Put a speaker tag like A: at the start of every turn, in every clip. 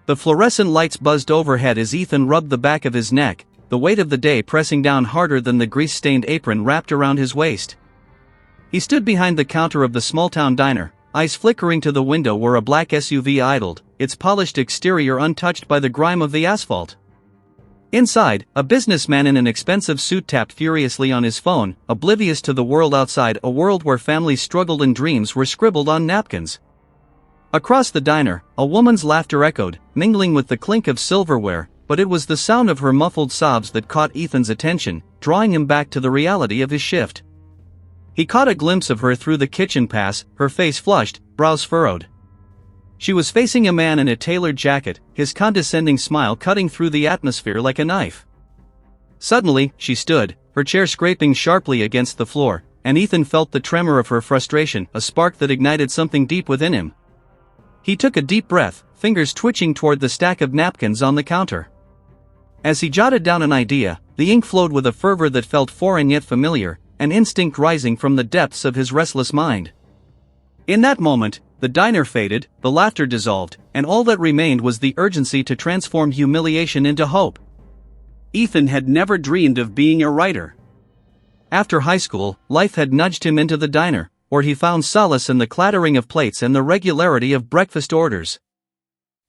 A: The fluorescent lights buzzed overhead as Ethan rubbed the back of his neck, the weight of the day pressing down harder than the grease-stained apron wrapped around his waist. He stood behind the counter of the small-town diner, eyes flickering to the window where a black SUV idled, its polished exterior untouched by the grime of the asphalt. Inside, a businessman in an expensive suit tapped furiously on his phone, oblivious to the world outside, a world where families struggled and dreams were scribbled on napkins. Across the diner, a woman's laughter echoed, mingling with the clink of silverware, but it was the sound of her muffled sobs that caught Ethan's attention, drawing him back to the reality of his shift. He caught a glimpse of her through the kitchen pass, her face flushed, brows furrowed. She was facing a man in a tailored jacket, his condescending smile cutting through the atmosphere like a knife. Suddenly, she stood, her chair scraping sharply against the floor, and Ethan felt the tremor of her frustration, a spark that ignited something deep within him. He took a deep breath, fingers twitching toward the stack of napkins on the counter. As he jotted down an idea, the ink flowed with a fervor that felt foreign yet familiar, an instinct rising from the depths of his restless mind. In that moment, the diner faded, the laughter dissolved, and all that remained was the urgency to transform humiliation into hope. Ethan had never dreamed of being a writer. After high school, life had nudged him into the diner, where he found solace in the clattering of plates and the regularity of breakfast orders.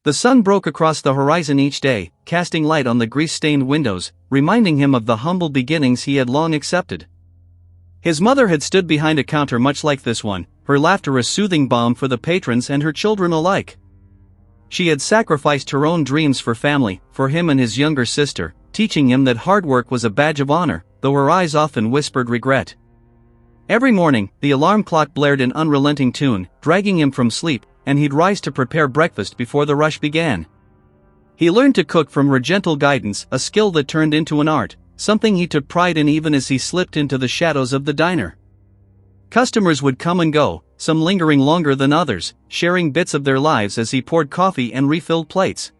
A: The sun broke across the horizon each day, casting light on the grease-stained windows, reminding him of the humble beginnings he had long accepted. His mother had stood behind a counter much like this one, her laughter a soothing balm for the patrons and her children alike. She had sacrificed her own dreams for family, for him and his younger sister, teaching him that hard work was a badge of honor, though her eyes often whispered regret. Every morning, the alarm clock blared an unrelenting tune, dragging him from sleep, and he'd rise to prepare breakfast before the rush began. He learned to cook from her gentle guidance, a skill that turned into an art, something he took pride in even as he slipped into the shadows of the diner. Customers would come and go, some lingering longer than others, sharing bits of their lives as he poured coffee and refilled plates.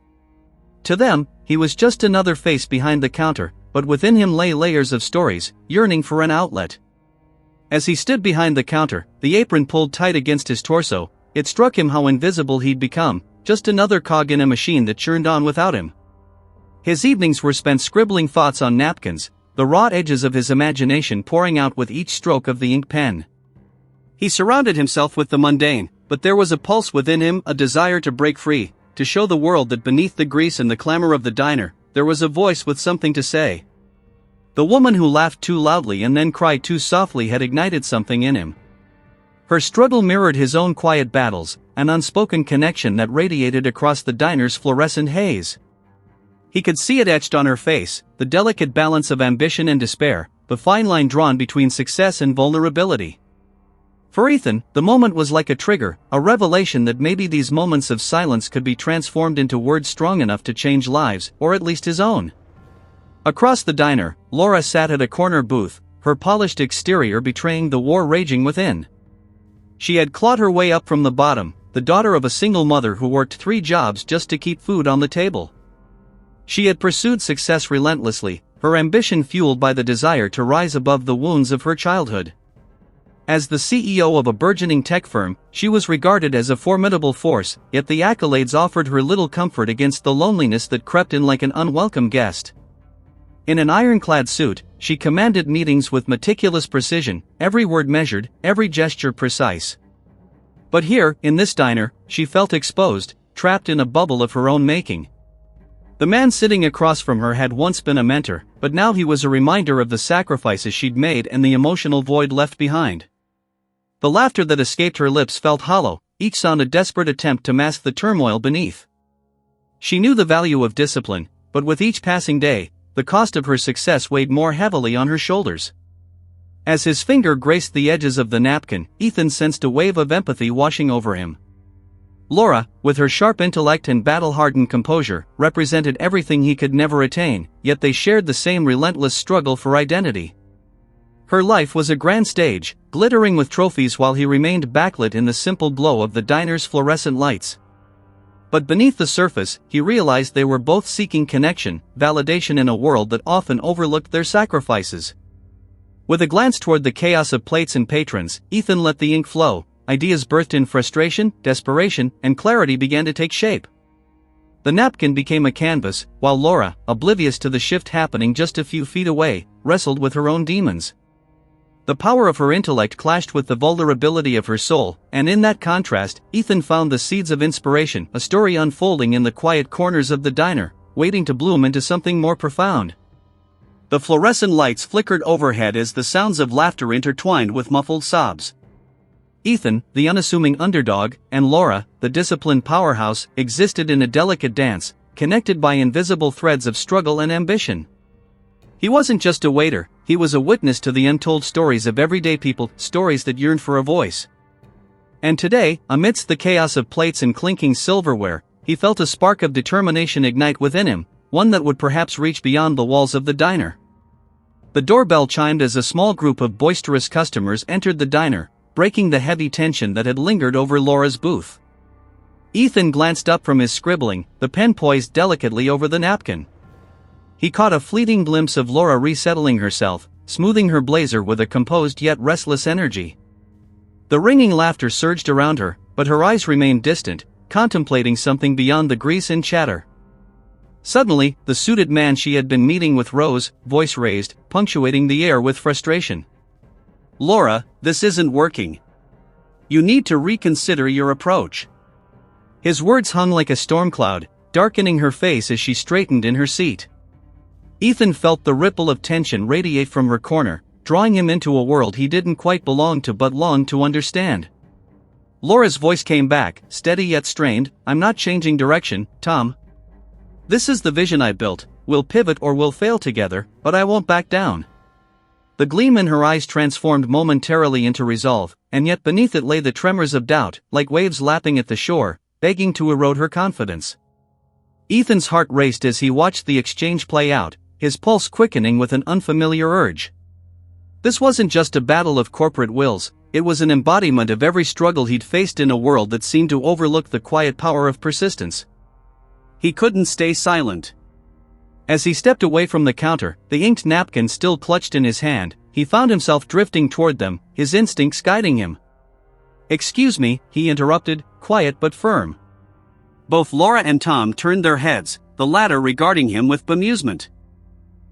A: To them, he was just another face behind the counter, but within him lay layers of stories, yearning for an outlet. As he stood behind the counter, the apron pulled tight against his torso, it struck him how invisible he'd become, just another cog in a machine that churned on without him. His evenings were spent scribbling thoughts on napkins, the raw edges of his imagination pouring out with each stroke of the ink pen. He surrounded himself with the mundane, but there was a pulse within him, a desire to break free, to show the world that beneath the grease and the clamor of the diner, there was a voice with something to say. The woman who laughed too loudly and then cried too softly had ignited something in him. Her struggle mirrored his own quiet battles, an unspoken connection that radiated across the diner's fluorescent haze. He could see it etched on her face, the delicate balance of ambition and despair, the fine line drawn between success and vulnerability. For Ethan, the moment was like a trigger, a revelation that maybe these moments of silence could be transformed into words strong enough to change lives, or at least his own. Across the diner, Laura sat at a corner booth, her polished exterior betraying the war raging within. She had clawed her way up from the bottom, the daughter of a single mother who worked 3 jobs just to keep food on the table. She had pursued success relentlessly, her ambition fueled by the desire to rise above the wounds of her childhood. As the CEO of a burgeoning tech firm, she was regarded as a formidable force, yet the accolades offered her little comfort against the loneliness that crept in like an unwelcome guest. In an ironclad suit, she commanded meetings with meticulous precision, every word measured, every gesture precise. But here, in this diner, she felt exposed, trapped in a bubble of her own making. The man sitting across from her had once been a mentor, but now he was a reminder of the sacrifices she'd made and the emotional void left behind. The laughter that escaped her lips felt hollow, each sound a desperate attempt to mask the turmoil beneath. She knew the value of discipline, but with each passing day, the cost of her success weighed more heavily on her shoulders. As his finger graced the edges of the napkin, Ethan sensed a wave of empathy washing over him. Laura, with her sharp intellect and battle-hardened composure, represented everything he could never attain, yet they shared the same relentless struggle for identity. Her life was a grand stage, glittering with trophies while he remained backlit in the simple glow of the diner's fluorescent lights. But beneath the surface, he realized they were both seeking connection, validation in a world that often overlooked their sacrifices. With a glance toward the chaos of plates and patrons, Ethan let the ink flow. Ideas birthed in frustration, desperation, and clarity began to take shape. The napkin became a canvas, while Laura, oblivious to the shift happening just a few feet away, wrestled with her own demons. The power of her intellect clashed with the vulnerability of her soul, and in that contrast, Ethan found the seeds of inspiration, a story unfolding in the quiet corners of the diner, waiting to bloom into something more profound. The fluorescent lights flickered overhead as the sounds of laughter intertwined with muffled sobs. Ethan, the unassuming underdog, and Laura, the disciplined powerhouse, existed in a delicate dance, connected by invisible threads of struggle and ambition. He wasn't just a waiter, he was a witness to the untold stories of everyday people, stories that yearned for a voice. And today, amidst the chaos of plates and clinking silverware, he felt a spark of determination ignite within him, one that would perhaps reach beyond the walls of the diner. The doorbell chimed as a small group of boisterous customers entered the diner, breaking the heavy tension that had lingered over Laura's booth. Ethan glanced up from his scribbling, the pen poised delicately over the napkin. He caught a fleeting glimpse of Laura resettling herself, smoothing her blazer with a composed yet restless energy. The ringing laughter surged around her, but her eyes remained distant, contemplating something beyond the grease and chatter. Suddenly, the suited man she had been meeting with rose, voice raised, punctuating the air with frustration. "Laura, this isn't working. You need to reconsider your approach." His words hung like a storm cloud, darkening her face as she straightened in her seat. Ethan felt the ripple of tension radiate from her corner, drawing him into a world he didn't quite belong to but longed to understand. Laura's voice came back, steady yet strained, "I'm not changing direction, Tom. This is the vision I built, we'll pivot or we'll fail together, but I won't back down." The gleam in her eyes transformed momentarily into resolve, and yet beneath it lay the tremors of doubt, like waves lapping at the shore, begging to erode her confidence. Ethan's heart raced as he watched the exchange play out, his pulse quickening with an unfamiliar urge. This wasn't just a battle of corporate wills, it was an embodiment of every struggle he'd faced in a world that seemed to overlook the quiet power of persistence. He couldn't stay silent. As he stepped away from the counter, the inked napkin still clutched in his hand, he found himself drifting toward them, his instincts guiding him. "Excuse me," he interrupted, quiet but firm. Both Laura and Tom turned their heads, the latter regarding him with bemusement.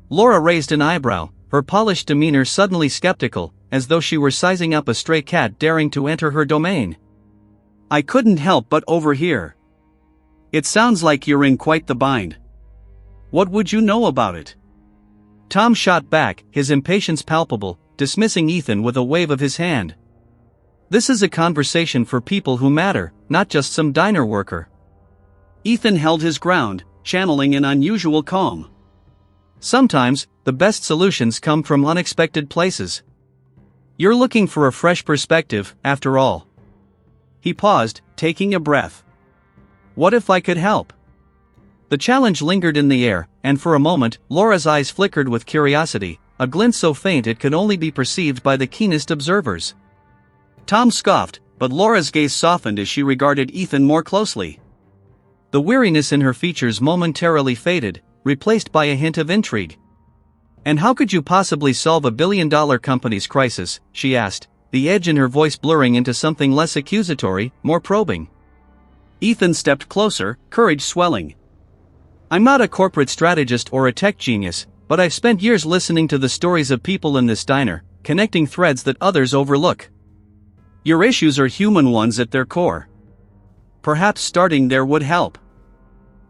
A: Laura raised an eyebrow, her polished demeanor suddenly skeptical, as though she were sizing up a stray cat daring to enter her domain. "I couldn't help but overhear. It sounds like you're in quite the bind. What would you know about it?" Tom shot back, his impatience palpable, dismissing Ethan with a wave of his hand. "This is a conversation for people who matter, not just some diner worker." Ethan held his ground, channeling an unusual calm. "Sometimes, the best solutions come from unexpected places. You're looking for a fresh perspective, after all." He paused, taking a breath. "What if I could help?" The challenge lingered in the air, and for a moment, Laura's eyes flickered with curiosity, a glint so faint it could only be perceived by the keenest observers. Tom scoffed, but Laura's gaze softened as she regarded Ethan more closely. The weariness in her features momentarily faded, replaced by a hint of intrigue. "And how could you possibly solve a billion-dollar company's crisis?" she asked, the edge in her voice blurring into something less accusatory, more probing. Ethan stepped closer, courage swelling. "I'm not a corporate strategist or a tech genius, but I've spent years listening to the stories of people in this diner, connecting threads that others overlook. Your issues are human ones at their core. Perhaps starting there would help."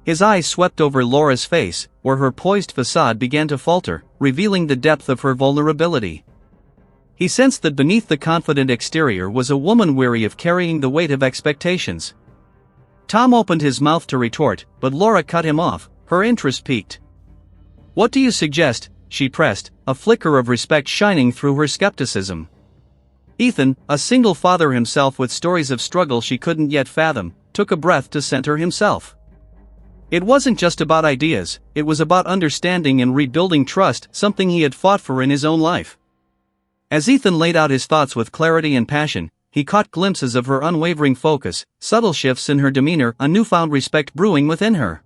A: His eyes swept over Laura's face, where her poised facade began to falter, revealing the depth of her vulnerability. He sensed that beneath the confident exterior was a woman weary of carrying the weight of expectations. Tom opened his mouth to retort, but Laura cut him off, her interest piqued. "What do you suggest?" she pressed, a flicker of respect shining through her skepticism. Ethan, a single father himself with stories of struggle she couldn't yet fathom, took a breath to center himself. It wasn't just about ideas, it was about understanding and rebuilding trust, something he had fought for in his own life. As Ethan laid out his thoughts with clarity and passion, he caught glimpses of her unwavering focus, subtle shifts in her demeanor, a newfound respect brewing within her.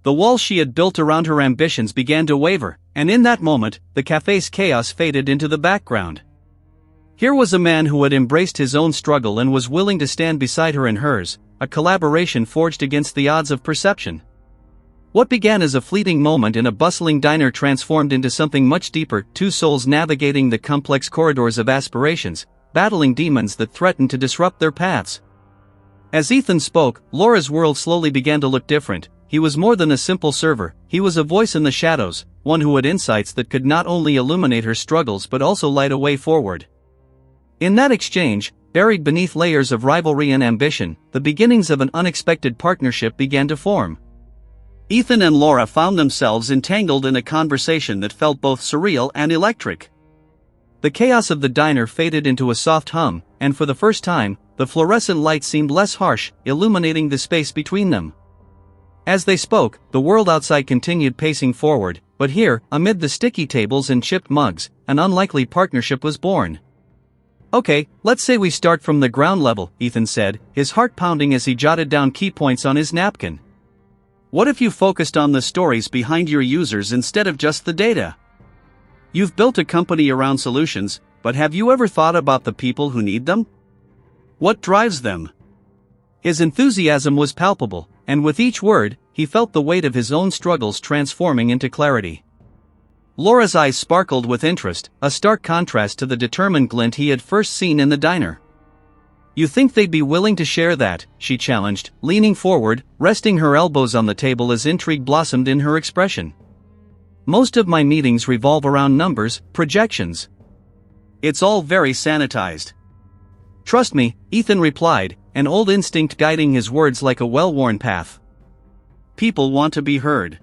A: The walls she had built around her ambitions began to waver, and in that moment, the cafe's chaos faded into the background. Here was a man who had embraced his own struggle and was willing to stand beside her in hers, a collaboration forged against the odds of perception. What began as a fleeting moment in a bustling diner transformed into something much deeper, two souls navigating the complex corridors of aspirations, battling demons that threatened to disrupt their paths. As Ethan spoke, Laura's world slowly began to look different. He was more than a simple server, he was a voice in the shadows, one who had insights that could not only illuminate her struggles but also light a way forward. In that exchange, buried beneath layers of rivalry and ambition, the beginnings of an unexpected partnership began to form. Ethan and Laura found themselves entangled in a conversation that felt both surreal and electric. The chaos of the diner faded into a soft hum, and for the first time, the fluorescent light seemed less harsh, illuminating the space between them. As they spoke, the world outside continued pacing forward, but here, amid the sticky tables and chipped mugs, an unlikely partnership was born. "Okay, let's say we start from the ground level," Ethan said, his heart pounding as he jotted down key points on his napkin. "What if you focused on the stories behind your users instead of just the data? You've built a company around solutions, but have you ever thought about the people who need them? What drives them?" His enthusiasm was palpable, and with each word, he felt the weight of his own struggles transforming into clarity. Laura's eyes sparkled with interest, a stark contrast to the determined glint he had first seen in the diner. "You think they'd be willing to share that?" she challenged, leaning forward, resting her elbows on the table as intrigue blossomed in her expression. "Most of my meetings revolve around numbers, projections. It's all very sanitized." "Trust me," Ethan replied, an old instinct guiding his words like a well-worn path. "People want to be heard.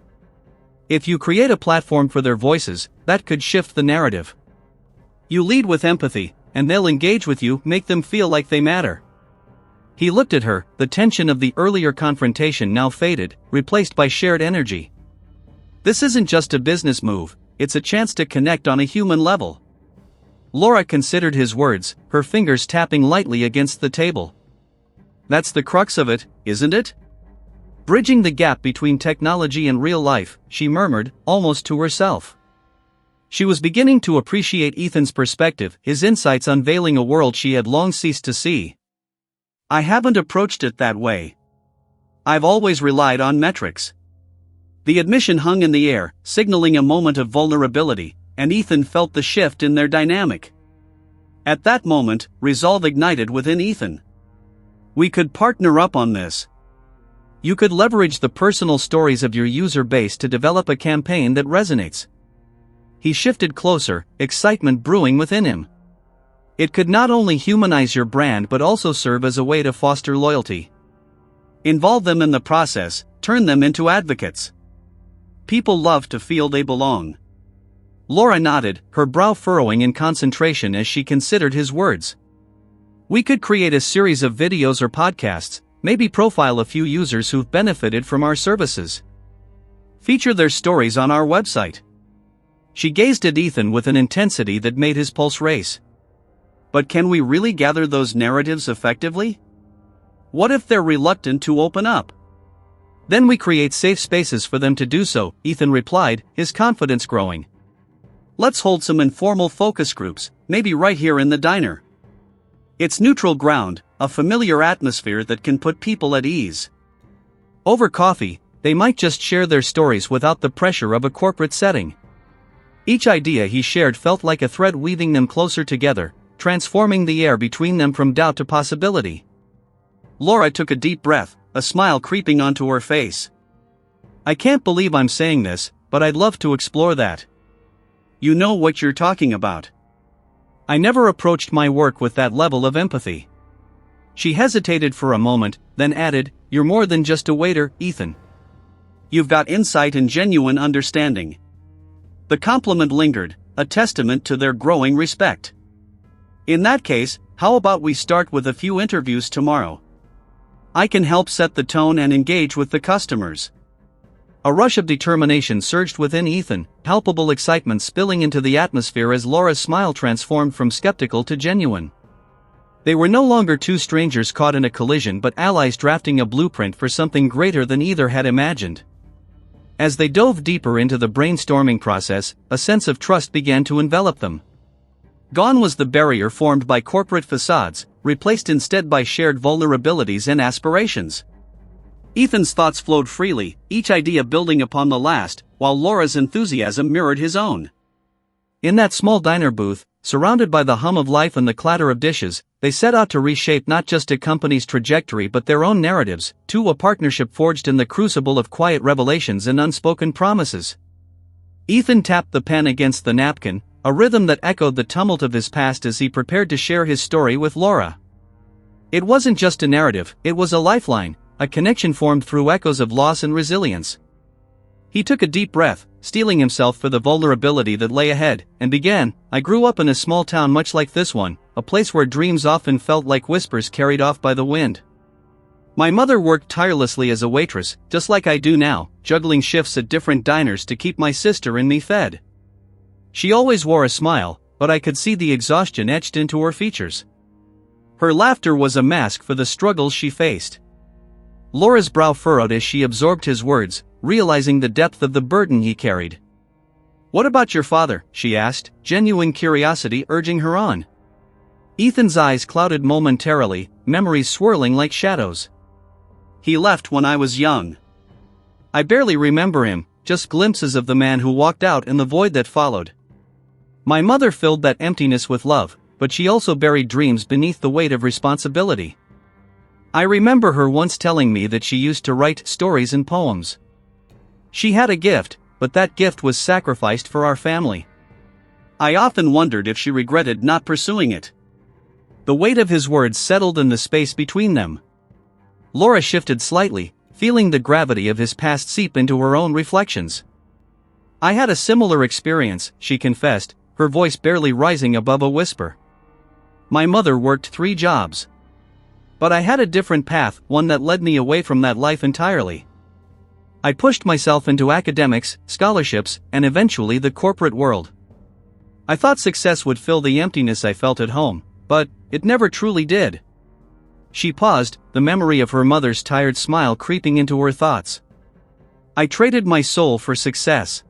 A: If you create a platform for their voices, that could shift the narrative. You lead with empathy, and they'll engage with you, make them feel like they matter." He looked at her, the tension of the earlier confrontation now faded, replaced by shared energy. "This isn't just a business move, it's a chance to connect on a human level." Laura considered his words, her fingers tapping lightly against the table. "That's the crux of it, isn't it? Bridging the gap between technology and real life," she murmured, almost to herself. She was beginning to appreciate Ethan's perspective, his insights unveiling a world she had long ceased to see. "I haven't approached it that way. I've always relied on metrics." The admission hung in the air, signaling a moment of vulnerability, and Ethan felt the shift in their dynamic. At that moment, resolve ignited within Ethan. "We could partner up on this. You could leverage the personal stories of your user base to develop a campaign that resonates." He shifted closer, excitement brewing within him. "It could not only humanize your brand but also serve as a way to foster loyalty. Involve them in the process, turn them into advocates. People love to feel they belong." Laura nodded, her brow furrowing in concentration as she considered his words. "We could create a series of videos or podcasts, maybe profile a few users who've benefited from our services. Feature their stories on our website." She gazed at Ethan with an intensity that made his pulse race. "But can we really gather those narratives effectively? What if they're reluctant to open up?" "Then we create safe spaces for them to do so," Ethan replied, his confidence growing. "Let's hold some informal focus groups, maybe right here in the diner. It's neutral ground, a familiar atmosphere that can put people at ease. Over coffee, they might just share their stories without the pressure of a corporate setting." Each idea he shared felt like a thread weaving them closer together, transforming the air between them from doubt to possibility. Laura took a deep breath, a smile creeping onto her face. "I can't believe I'm saying this, but I'd love to explore that. You know what you're talking about. I never approached my work with that level of empathy." She hesitated for a moment, then added, "You're more than just a waiter, Ethan. You've got insight and genuine understanding." The compliment lingered, a testament to their growing respect. "In that case, how about we start with a few interviews tomorrow? I can help set the tone and engage with the customers." A rush of determination surged within Ethan, palpable excitement spilling into the atmosphere as Laura's smile transformed from skeptical to genuine. They were no longer two strangers caught in a collision but allies drafting a blueprint for something greater than either had imagined. As they dove deeper into the brainstorming process, a sense of trust began to envelop them. Gone was the barrier formed by corporate facades, replaced instead by shared vulnerabilities and aspirations. Ethan's thoughts flowed freely, each idea building upon the last, while Laura's enthusiasm mirrored his own. In that small diner booth, surrounded by the hum of life and the clatter of dishes, they set out to reshape not just a company's trajectory but their own narratives, a partnership forged in the crucible of quiet revelations and unspoken promises. Ethan tapped the pen against the napkin, a rhythm that echoed the tumult of his past as he prepared to share his story with Laura. It wasn't just a narrative, it was a lifeline, a connection formed through echoes of loss and resilience. He took a deep breath, steeling himself for the vulnerability that lay ahead, and began. I grew up in a small town much like this one, a place where dreams often felt like whispers carried off by the wind. My mother worked tirelessly as a waitress, just like I do now, juggling shifts at different diners to keep my sister and me fed. She always wore a smile, but I could see the exhaustion etched into her features. Her laughter was a mask for the struggles she faced. Laura's brow furrowed as she absorbed his words, realizing the depth of the burden he carried. "What about your father?" she asked, genuine curiosity urging her on. Ethan's eyes clouded momentarily, memories swirling like shadows. "He left when I was young. I barely remember him, just glimpses of the man who walked out in the void that followed. My mother filled that emptiness with love, but she also buried dreams beneath the weight of responsibility. I remember her once telling me that she used to write stories and poems. She had a gift, but that gift was sacrificed for our family. I often wondered if she regretted not pursuing it." The weight of his words settled in the space between them. Laura shifted slightly, feeling the gravity of his past seep into her own reflections. "I had a similar experience," she confessed, her voice barely rising above a whisper. "My mother worked 3 jobs. But I had a different path, one that led me away from that life entirely. I pushed myself into academics, scholarships, and eventually the corporate world. I thought success would fill the emptiness I felt at home, but it never truly did." She paused, the memory of her mother's tired smile creeping into her thoughts. "I traded my soul for success."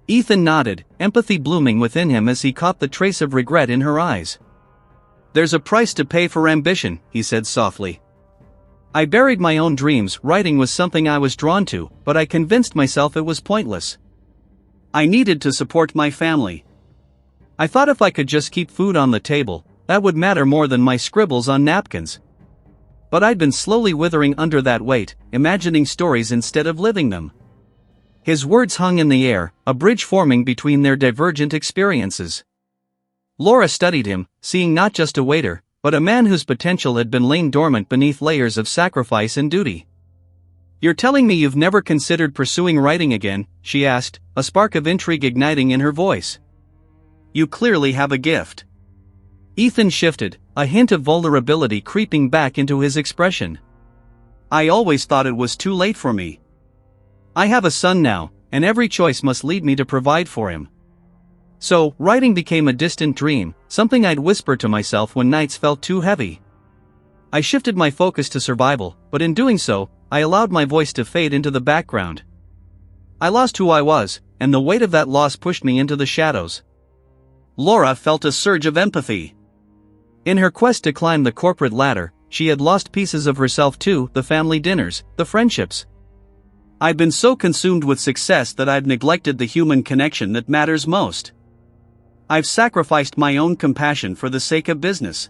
A: Ethan nodded, empathy blooming within him as he caught the trace of regret in her eyes. "There's a price to pay for ambition," he said softly. "I buried my own dreams. Writing was something I was drawn to, but I convinced myself it was pointless. I needed to support my family. I thought if I could just keep food on the table, that would matter more than my scribbles on napkins. But I'd been slowly withering under that weight, imagining stories instead of living them." His words hung in the air, a bridge forming between their divergent experiences. Laura studied him, seeing not just a waiter, but a man whose potential had been lain dormant beneath layers of sacrifice and duty. "You're telling me you've never considered pursuing writing again?" she asked, a spark of intrigue igniting in her voice. "You clearly have a gift." Ethan shifted, a hint of vulnerability creeping back into his expression. "I always thought it was too late for me. I have a son now, and every choice must lead me to provide for him. So, writing became a distant dream, something I'd whisper to myself when nights felt too heavy. I shifted my focus to survival, but in doing so, I allowed my voice to fade into the background. I lost who I was, and the weight of that loss pushed me into the shadows." Laura felt a surge of empathy. In her quest to climb the corporate ladder, she had lost pieces of herself too, the family dinners, the friendships. "I'd been so consumed with success that I'd neglected the human connection that matters most. I've sacrificed my own compassion for the sake of business.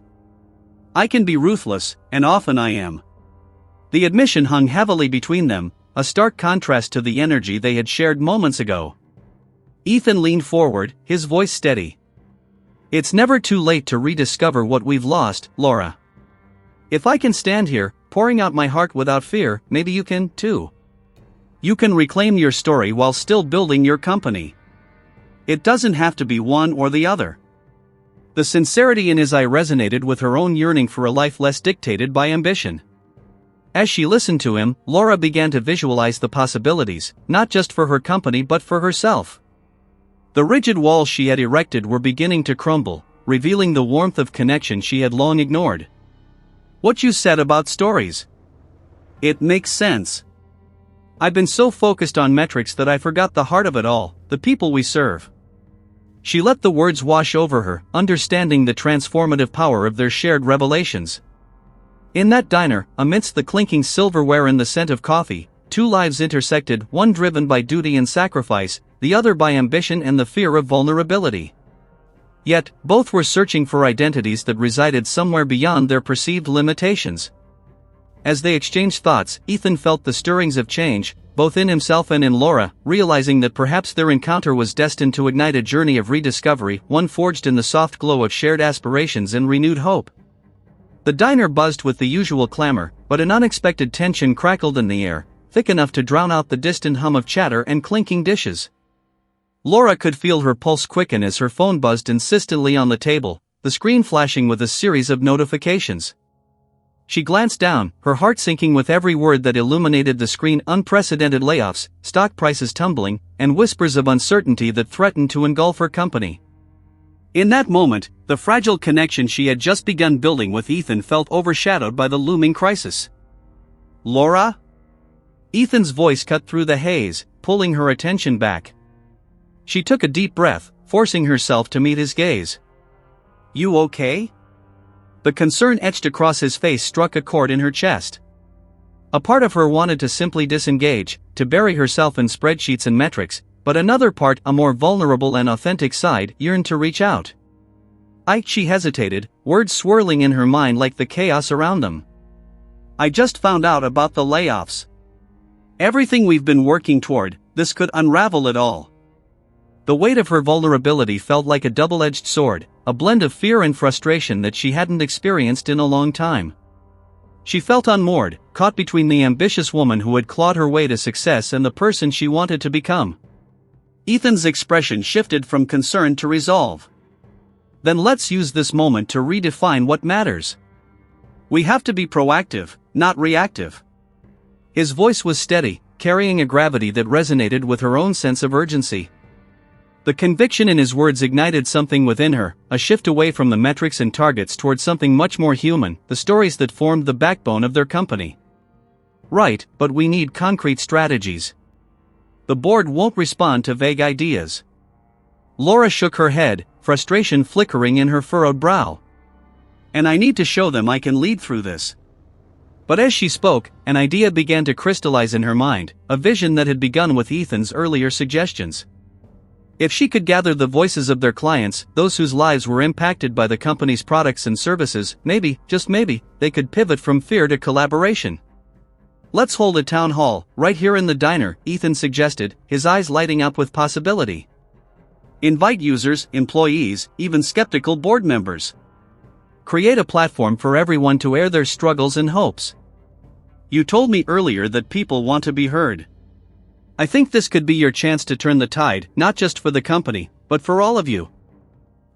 A: I can be ruthless, and often I am." The admission hung heavily between them, a stark contrast to the energy they had shared moments ago. Ethan leaned forward, his voice steady. "It's never too late to rediscover what we've lost, Laura. If I can stand here, pouring out my heart without fear, maybe you can, too. You can reclaim your story while still building your company. It doesn't have to be one or the other." The sincerity in his eye resonated with her own yearning for a life less dictated by ambition. As she listened to him, Laura began to visualize the possibilities, not just for her company but for herself. The rigid walls she had erected were beginning to crumble, revealing the warmth of connection she had long ignored. "What you said about stories. It makes sense. I've been so focused on metrics that I forgot the heart of it all, the people we serve. She let the words wash over her, understanding the transformative power of their shared revelations. In that diner, amidst the clinking silverware and the scent of coffee, two lives intersected, one driven by duty and sacrifice, the other by ambition and the fear of vulnerability. Yet, both were searching for identities that resided somewhere beyond their perceived limitations. As they exchanged thoughts, Ethan felt the stirrings of change, both in himself and in Laura, realizing that perhaps their encounter was destined to ignite a journey of rediscovery, one forged in the soft glow of shared aspirations and renewed hope. The diner buzzed with the usual clamor, but an unexpected tension crackled in the air, thick enough to drown out the distant hum of chatter and clinking dishes. Laura could feel her pulse quicken as her phone buzzed insistently on the table, the screen flashing with a series of notifications. She glanced down, her heart sinking with every word that illuminated the screen: unprecedented layoffs, stock prices tumbling, and whispers of uncertainty that threatened to engulf her company. In that moment, the fragile connection she had just begun building with Ethan felt overshadowed by the looming crisis. "Laura?" Ethan's voice cut through the haze, pulling her attention back. She took a deep breath, forcing herself to meet his gaze. "You okay?" The concern etched across his face struck a chord in her chest. A part of her wanted to simply disengage, to bury herself in spreadsheets and metrics, but another part, a more vulnerable and authentic side, yearned to reach out. She hesitated, words swirling in her mind like the chaos around them. "I just found out about the layoffs. Everything we've been working toward, this could unravel it all." The weight of her vulnerability felt like a double-edged sword, a blend of fear and frustration that she hadn't experienced in a long time. She felt unmoored, caught between the ambitious woman who had clawed her way to success and the person she wanted to become. Ethan's expression shifted from concern to resolve. "Then let's use this moment to redefine what matters. We have to be proactive, not reactive." His voice was steady, carrying a gravity that resonated with her own sense of urgency. The conviction in his words ignited something within her, a shift away from the metrics and targets toward something much more human, the stories that formed the backbone of their company. "Right, but we need concrete strategies. The board won't respond to vague ideas." Laura shook her head, frustration flickering in her furrowed brow. "And I need to show them I can lead through this." But as she spoke, an idea began to crystallize in her mind, a vision that had begun with Ethan's earlier suggestions. If she could gather the voices of their clients, those whose lives were impacted by the company's products and services, maybe, just maybe, they could pivot from fear to collaboration. "Let's hold a town hall, right here in the diner," Ethan suggested, his eyes lighting up with possibility. "Invite users, employees, even skeptical board members. Create a platform for everyone to air their struggles and hopes. You told me earlier that people want to be heard. I think this could be your chance to turn the tide, not just for the company, but for all of you."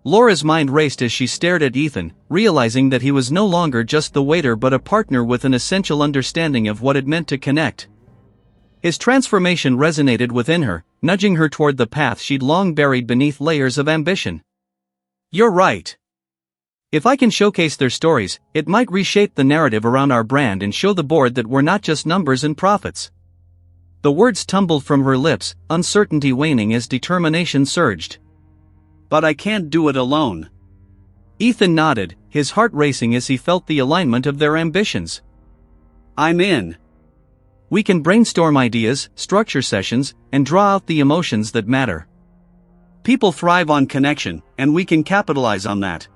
A: Laura's mind raced as she stared at Ethan, realizing that he was no longer just the waiter but a partner with an essential understanding of what it meant to connect. His transformation resonated within her, nudging her toward the path she'd long buried beneath layers of ambition. "You're right. If I can showcase their stories, it might reshape the narrative around our brand and show the board that we're not just numbers and profits." The words tumbled from her lips, uncertainty waning as determination surged. "But I can't do it alone." Ethan nodded, his heart racing as he felt the alignment of their ambitions. "I'm in. We can brainstorm ideas, structure sessions, and draw out the emotions that matter. People thrive on connection, and we can capitalize on that."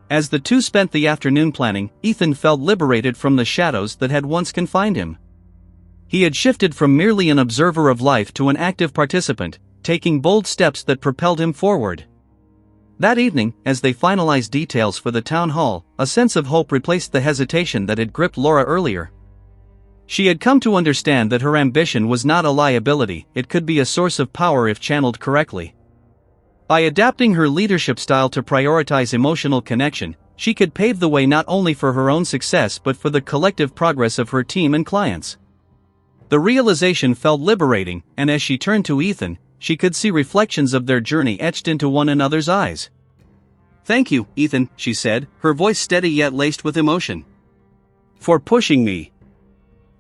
A: As the two spent the afternoon planning, Ethan felt liberated from the shadows that had once confined him. He had shifted from merely an observer of life to an active participant, taking bold steps that propelled him forward. That evening, as they finalized details for the town hall, a sense of hope replaced the hesitation that had gripped Laura earlier. She had come to understand that her ambition was not a liability, it could be a source of power if channeled correctly. By adapting her leadership style to prioritize emotional connection, she could pave the way not only for her own success but for the collective progress of her team and clients. The realization felt liberating, and as she turned to Ethan, she could see reflections of their journey etched into one another's eyes. "Thank you, Ethan," she said, her voice steady yet laced with emotion. "For pushing me.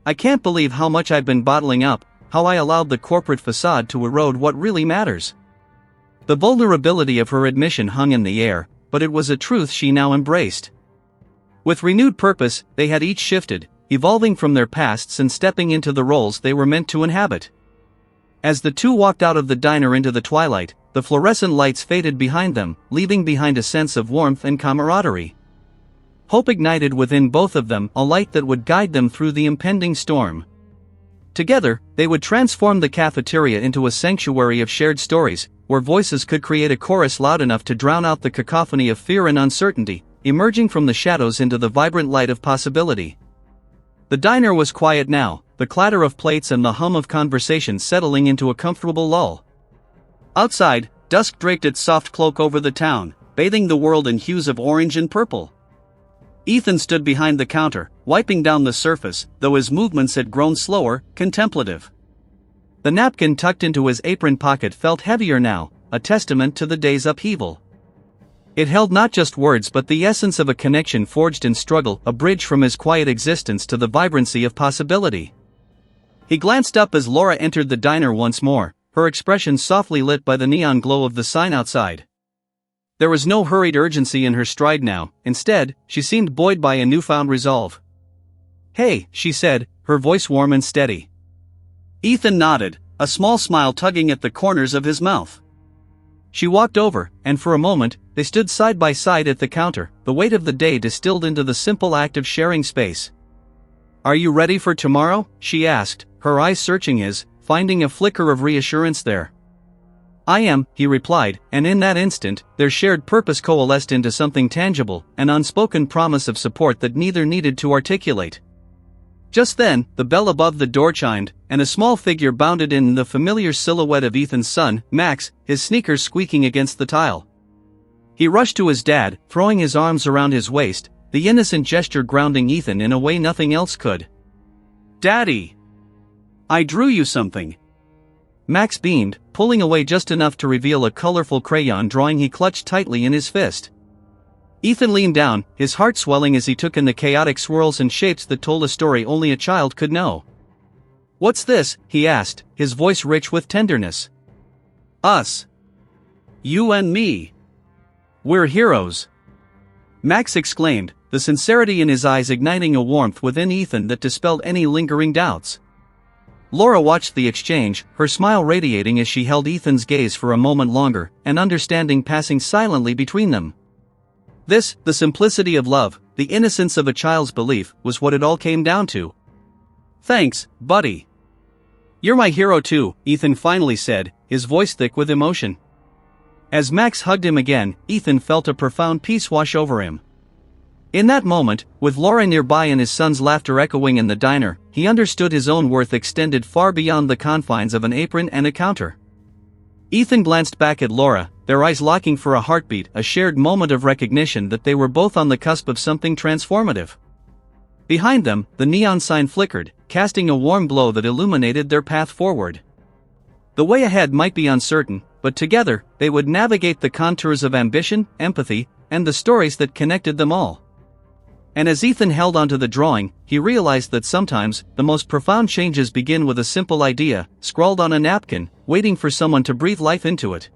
A: I can't believe how much I've been bottling up, how I allowed the corporate facade to erode what really matters." The vulnerability of her admission hung in the air, but it was a truth she now embraced. With renewed purpose, they had each shifted, evolving from their pasts and stepping into the roles they were meant to inhabit. As the two walked out of the diner into the twilight, the fluorescent lights faded behind them, leaving behind a sense of warmth and camaraderie. Hope ignited within both of them, a light that would guide them through the impending storm. Together, they would transform the cafeteria into a sanctuary of shared stories, where voices could create a chorus loud enough to drown out the cacophony of fear and uncertainty, emerging from the shadows into the vibrant light of possibility. The diner was quiet now, the clatter of plates and the hum of conversation settling into a comfortable lull. Outside, dusk draped its soft cloak over the town, bathing the world in hues of orange and purple. Ethan stood behind the counter, wiping down the surface, though his movements had grown slower, contemplative. The napkin tucked into his apron pocket felt heavier now, a testament to the day's upheaval. It held not just words but the essence of a connection forged in struggle, a bridge from his quiet existence to the vibrancy of possibility. He glanced up as Laura entered the diner once more, her expression softly lit by the neon glow of the sign outside. There was no hurried urgency in her stride now, instead, she seemed buoyed by a newfound resolve. "Hey," she said, her voice warm and steady. Ethan nodded, a small smile tugging at the corners of his mouth. She walked over, and for a moment, they stood side by side at the counter, the weight of the day distilled into the simple act of sharing space. "Are you ready for tomorrow?" she asked, her eyes searching his, finding a flicker of reassurance there. "I am," he replied, and in that instant, their shared purpose coalesced into something tangible, an unspoken promise of support that neither needed to articulate. Just then, the bell above the door chimed, and a small figure bounded in the familiar silhouette of Ethan's son, Max, his sneakers squeaking against the tile. He rushed to his dad, throwing his arms around his waist, the innocent gesture grounding Ethan in a way nothing else could. "Daddy! I drew you something." Max beamed, pulling away just enough to reveal a colorful crayon drawing he clutched tightly in his fist. Ethan leaned down, his heart swelling as he took in the chaotic swirls and shapes that told a story only a child could know. "What's this?" he asked, his voice rich with tenderness. "Us. You and me. We're heroes," Max exclaimed, the sincerity in his eyes igniting a warmth within Ethan that dispelled any lingering doubts. Laura watched the exchange, her smile radiating as she held Ethan's gaze for a moment longer, an understanding passing silently between them. This, the simplicity of love, the innocence of a child's belief, was what it all came down to. "Thanks, buddy. You're my hero too," Ethan finally said, his voice thick with emotion. As Max hugged him again, Ethan felt a profound peace wash over him. In that moment, with Laura nearby and his son's laughter echoing in the diner, he understood his own worth extended far beyond the confines of an apron and a counter. Ethan glanced back at Laura, their eyes locking for a heartbeat, a shared moment of recognition that they were both on the cusp of something transformative. Behind them, the neon sign flickered, casting a warm glow that illuminated their path forward. The way ahead might be uncertain, but together, they would navigate the contours of ambition, empathy, and the stories that connected them all. And as Ethan held onto the drawing, he realized that sometimes, the most profound changes begin with a simple idea, scrawled on a napkin, waiting for someone to breathe life into it.